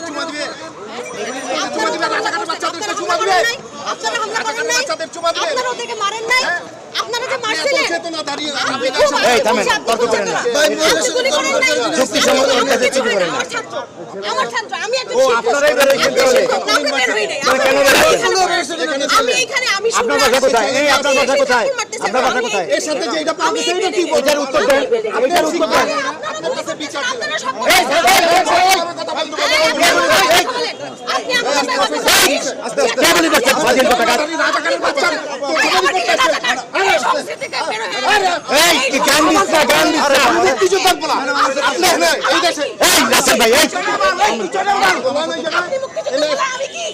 চুমা দিবে রাজাকারের বাচ্চাদেরকে চুমা দিবে আপনারা হামলা করেন নাই বাচ্চাদের চুমা দিবে আপনারা ওদেরকে মারেন নাই আপনারা যে মারছিলেন চেতনা দাঁড়িয়ে এই থামেন তর্ক করেন না যুক্তি সম্মত কাজে চুরি করেন না আমার ছাত্র আমি একজন ও আপনারাই বের হয়েছেন তাহলে কেন বের হয়েছেন আমি এখানে আমি আপনার বাসা কোথায় এই আপনার বাসা কোথায় আপনার বাসা কোথায় এর সাথে যে এটা পাবে সেইটা কি এটার উত্তর দেন এটার উত্তর দেন আপনার কাছে বিচার আপনারা সব এই কথা বলতে আপনি আমার আস্তে আস্তে কে বলি করছেন স্বাধীন কথা রাজাকারের বাচ্চা এই কি গান দিছ না গান দিছ না মুক্তিযোদ্ধা বলা আপনি না এই দেশে এই রাসেল ভাই এই আপনি মুক্তিযোদ্ধা আমি কি